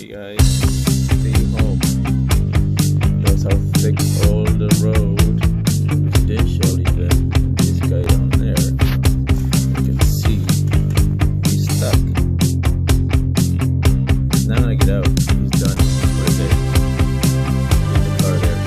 Hey guys, stay home. That's how thick all the road. Residential even. This guy down there, you can see he's stuck. He's not gonna get out. He's done for the day. In the car there.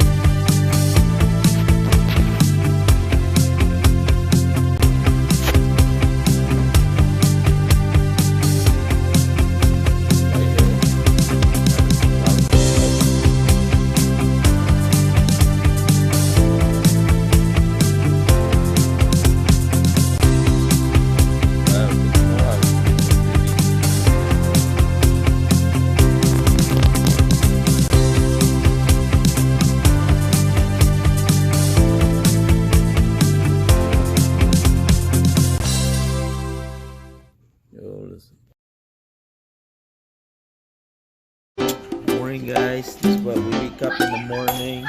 Morning guys, this is what we wake up in the morning.